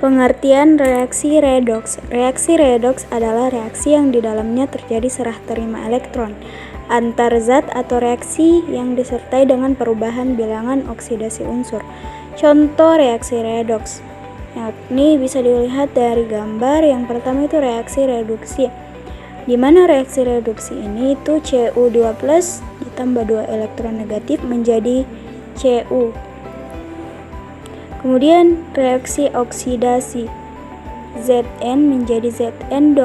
Pengertian reaksi redoks. Reaksi redoks adalah reaksi yang di dalamnya terjadi serah terima elektron antar zat atau reaksi yang disertai dengan perubahan bilangan oksidasi unsur. Contoh reaksi redoks yakni bisa dilihat dari gambar. Yang pertama itu reaksi reduksi, di mana reaksi reduksi ini itu Cu2+ ditambah 2 elektron negatif menjadi Cu. Kemudian reaksi oksidasi, Zn menjadi Zn2+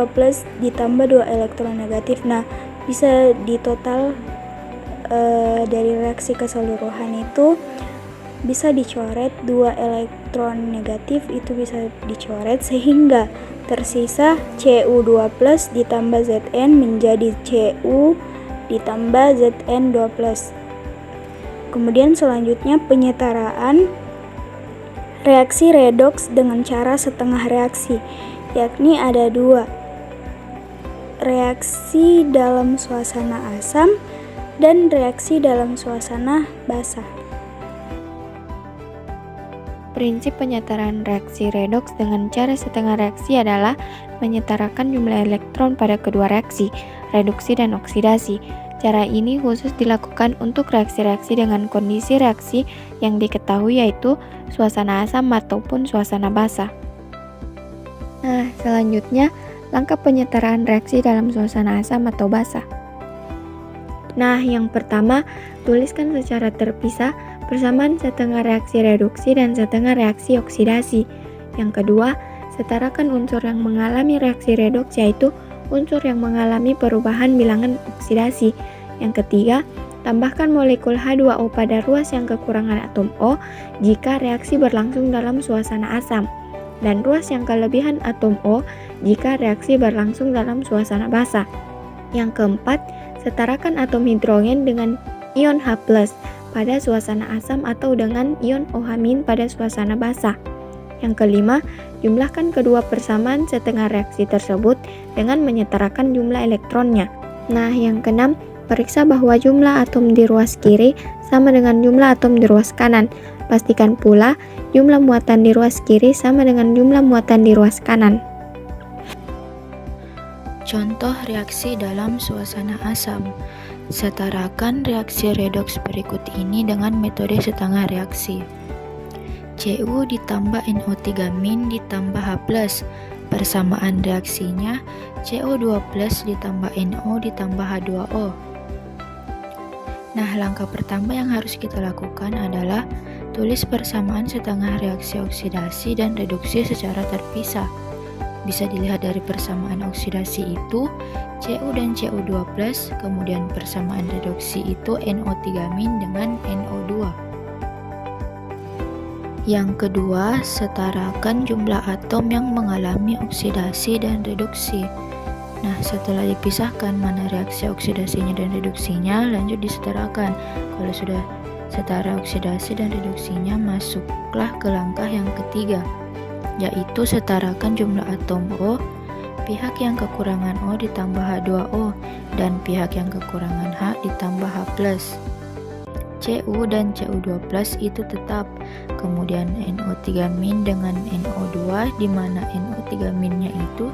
ditambah 2 elektron negatif. Nah, bisa ditotal dari reaksi keseluruhan itu bisa dicoret 2 elektron negatif itu bisa dicoret sehingga tersisa Cu2+ ditambah Zn menjadi Cu ditambah Zn2+. Kemudian selanjutnya penyetaraan reaksi redoks dengan cara setengah reaksi, yakni ada 2. Reaksi dalam suasana asam dan reaksi dalam suasana basah. Prinsip penyetaraan reaksi redoks dengan cara setengah reaksi adalah menyetarakan jumlah elektron pada kedua reaksi, reduksi dan oksidasi. Cara ini khusus dilakukan untuk reaksi-reaksi dengan kondisi reaksi yang diketahui yaitu suasana asam ataupun suasana basah. Nah, selanjutnya langkah penyetaraan reaksi dalam suasana asam atau basah. Nah, yang pertama, tuliskan secara terpisah persamaan setengah reaksi reduksi dan setengah reaksi oksidasi. Yang kedua, setarakan unsur yang mengalami reaksi redoks yaitu unsur yang mengalami perubahan bilangan oksidasi. Yang ketiga, tambahkan molekul H2O pada ruas yang kekurangan atom O jika reaksi berlangsung dalam suasana asam, dan ruas yang kelebihan atom O jika reaksi berlangsung dalam suasana basah. Yang keempat, setarakan atom hidrogen dengan ion H+ pada suasana asam atau dengan ion OH- pada suasana basah. Yang kelima, jumlahkan kedua persamaan setengah reaksi tersebut dengan menyetarakan jumlah elektronnya. Nah, yang keenam, periksa bahwa jumlah atom di ruas kiri sama dengan jumlah atom di ruas kanan. Pastikan pula jumlah muatan di ruas kiri sama dengan jumlah muatan di ruas kanan. Contoh reaksi dalam suasana asam. Setarakan reaksi redoks berikut ini dengan metode setengah reaksi. Cu ditambah NO3- ditambah H+. Persamaan reaksinya CO2+ ditambah NO ditambah H2O. Nah, langkah pertama yang harus kita lakukan adalah tulis persamaan setengah reaksi oksidasi dan reduksi secara terpisah. Bisa dilihat dari persamaan oksidasi itu Cu dan Cu2+, kemudian persamaan reduksi itu NO3- dengan NO2. Yang kedua, setarakan jumlah atom yang mengalami oksidasi dan reduksi. Nah, setelah dipisahkan mana reaksi oksidasinya dan reduksinya, lanjut disetarakan. Kalau sudah setara oksidasi dan reduksinya, masuklah ke langkah yang ketiga, yaitu setarakan jumlah atom O, pihak yang kekurangan O ditambah H2O, dan pihak yang kekurangan H ditambah H+. Cu dan Cu2+ itu tetap, kemudian NO3- dengan NO2, di mana NO3- itu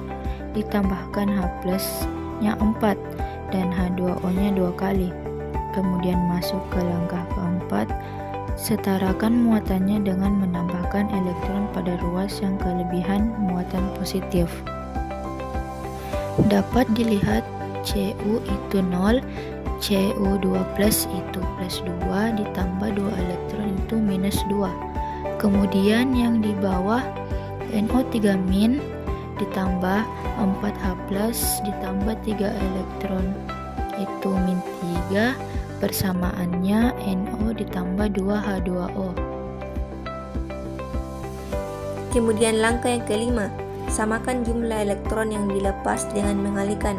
ditambahkan H+-nya 4 dan H2O-nya 2 kali. Kemudian masuk ke langkah keempat, setarakan muatannya dengan menambahkan elektron pada ruas yang kelebihan muatan positif. Dapat dilihat Cu itu 0, Cu2+ itu +2 ditambah 2 elektron itu -2. Kemudian yang di bawah NO3- ditambah 4H+ ditambah 3 elektron itu -3, persamaannya NO ditambah 2H2O. Kemudian langkah yang kelima, samakan jumlah elektron yang dilepas dengan mengalihkan.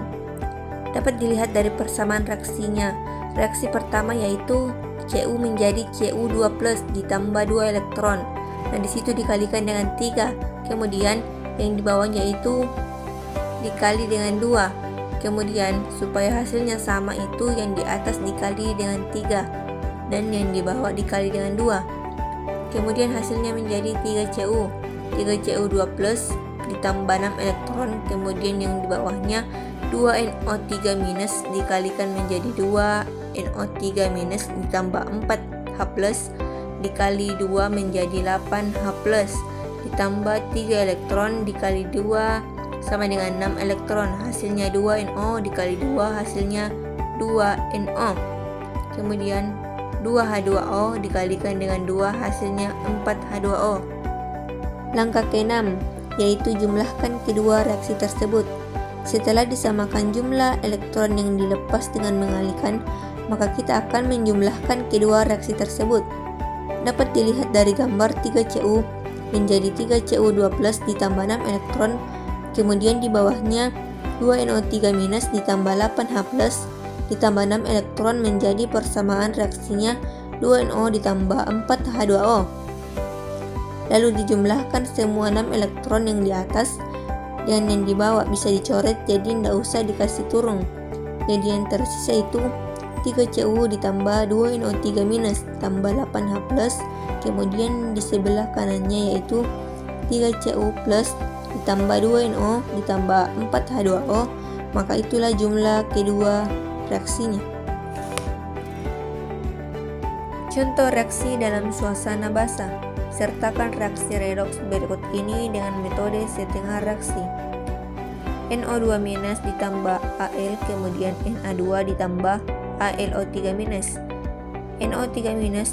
Dapat dilihat dari persamaan reaksinya. Reaksi pertama yaitu Cu menjadi Cu2+ ditambah 2 elektron. Nah, di situ dikalikan dengan 3. Kemudian yang di bawahnya itu dikali dengan 2. Kemudian supaya hasilnya sama itu yang di atas dikali dengan 3 dan yang di bawah dikali dengan 2. Kemudian hasilnya menjadi 3 Cu. 3Cu2+ ditambah 6 elektron, kemudian yang di bawahnya 2NO3- dikalikan menjadi 2NO3- ditambah 4H+ dikali 2 menjadi 8H+ ditambah 3 elektron dikali 2 sama dengan 6 elektron, hasilnya 2NO dikali 2 hasilnya 2NO. Kemudian 2H2O dikalikan dengan 2 hasilnya 4H2O. Langkah ke-6 yaitu jumlahkan kedua reaksi tersebut. Setelah disamakan jumlah elektron yang dilepas dengan mengalihkan, maka kita akan menjumlahkan kedua reaksi tersebut. Dapat dilihat dari gambar 3Cu menjadi 3Cu2+ ditambah 6 elektron, kemudian di bawahnya 2NO3- ditambah 8H+ ditambah 6 elektron menjadi persamaan reaksinya 2NO ditambah 4H2O. Lalu dijumlahkan semua 6 elektron yang di atas dan yang di bawah bisa dicoret, jadi tidak usah dikasih turun. Jadi yang tersisa itu 3Cu ditambah 2NO3- tambah 8H+, kemudian di sebelah kanannya yaitu 3Cu+ ditambah 2NO ditambah 4H2O, maka itulah jumlah kedua reaksinya. Contoh reaksi dalam suasana basah. Sertakan reaksi redoks berikut ini dengan metode setengah reaksi. NO2- ditambah Al, kemudian Na2 ditambah AlO3-. NO3-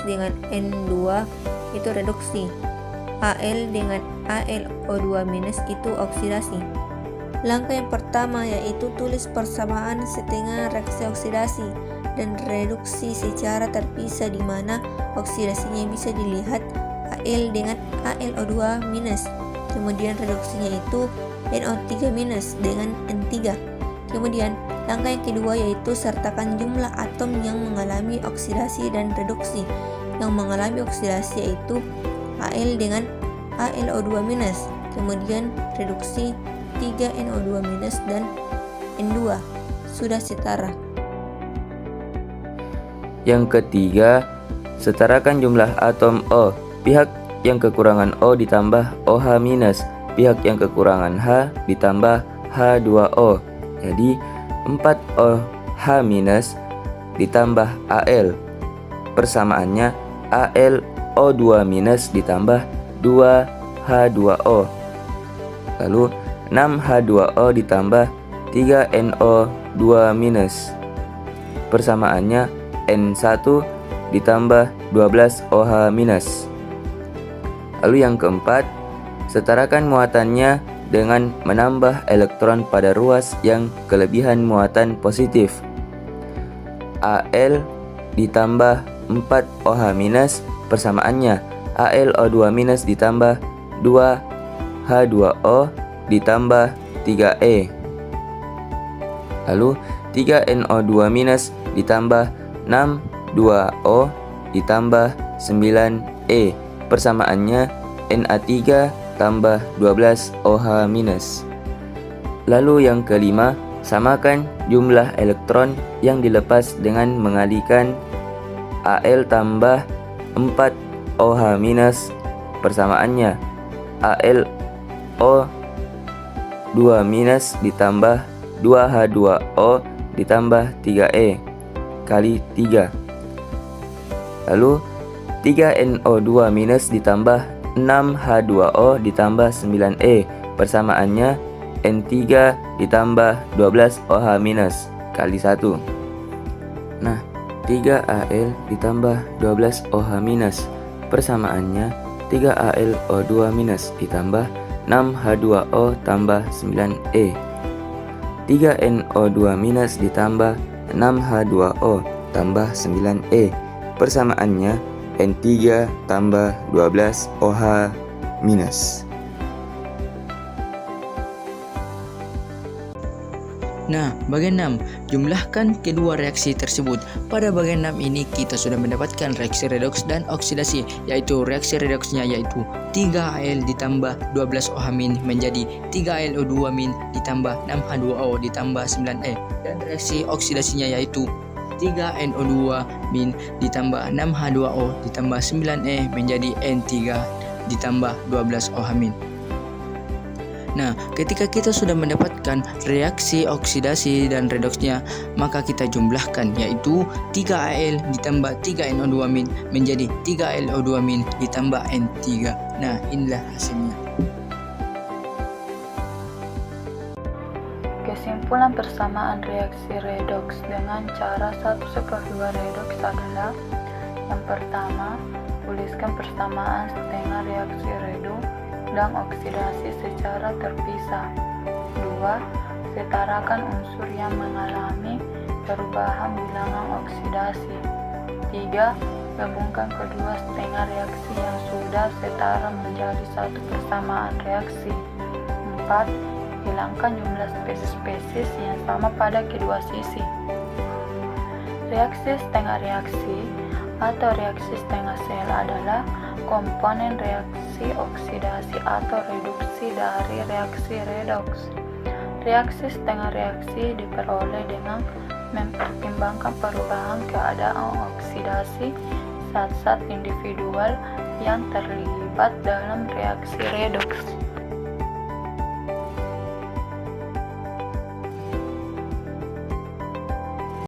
dengan N2 itu reduksi. Al dengan AlO2- itu oksidasi. Langkah yang pertama yaitu tulis persamaan setengah reaksi oksidasi dan reduksi secara terpisah, di mana oksidasinya bisa dilihat Al dengan AlO2-, kemudian reduksinya itu NO3- dengan N3. Kemudian langkah yang kedua yaitu sertakan jumlah atom yang mengalami oksidasi dan reduksi. Yang mengalami oksidasi yaitu Al dengan AlO2-, kemudian reduksi 3NO2- dan N2 sudah setara. Yang ketiga, setarakan jumlah atom O. Pihak yang kekurangan O ditambah OH-, pihak yang kekurangan H ditambah H2O. Jadi 4OH- ditambah Al. Persamaannya AlO2- ditambah 2H2O. Lalu 6H2O ditambah 3NO2-. Persamaannya N1 ditambah 12OH-. Lalu yang keempat, setarakan muatannya dengan menambah elektron pada ruas yang kelebihan muatan positif. Al ditambah 4OH- persamaannya AlO2- ditambah 2H2O ditambah 3E. Lalu 3NO2- ditambah 6,2O ditambah 9E. Persamaannya Na3 tambah 12OH-. Lalu yang kelima, samakan jumlah elektron yang dilepas dengan mengalihkan Al tambah 4OH-. Persamaannya AlO2- ditambah 2H2O ditambah 3E kali 3. Lalu 3NO2- ditambah 6H2O ditambah 9E. Persamaannya N3 ditambah 12OH- kali 1. Nah, 3Al ditambah 12OH- persamaannya 3AlO2- ditambah 6H2O tambah 9E. 3NO2- ditambah 6H2O tambah 9E. Persamaannya N3 tambah 12OH-. Nah, bagian 6, jumlahkan kedua reaksi tersebut. Pada bagian 6 ini kita sudah mendapatkan reaksi redoks dan oksidasi, yaitu reaksi redoksnya yaitu 3Al ditambah 12OH- menjadi 3AlO2- ditambah 6H2O ditambah 9E, dan reaksi oksidasinya yaitu 3NO2- ditambah 6H2O ditambah 9E menjadi N3 ditambah 12OH-. Nah, ketika kita sudah mendapatkan reaksi oksidasi dan redoksnya, maka kita jumlahkan, yaitu 3Al ditambah 3NO2- menjadi 3LO2- ditambah N3. Nah, inilah hasilnya. Kesimpulan persamaan reaksi redoks dengan cara 1/2 redoks adalah: yang pertama, tuliskan persamaan setengah reaksi reduks dan oksidasi secara terpisah. 2. Setarakan unsur yang mengalami perubahan bilangan oksidasi. 3. Gabungkan kedua setengah reaksi yang sudah setara menjadi satu persamaan reaksi. 4. Hilangkan jumlah spesies-spesies yang sama pada kedua sisi. Reaksi setengah reaksi atau reaksi setengah sel adalah komponen reaksi oksidasi atau reduksi dari reaksi redoks. Reaksi setengah reaksi diperoleh dengan mempertimbangkan perubahan keadaan oksidasi zat-zat individual yang terlibat dalam reaksi redoks.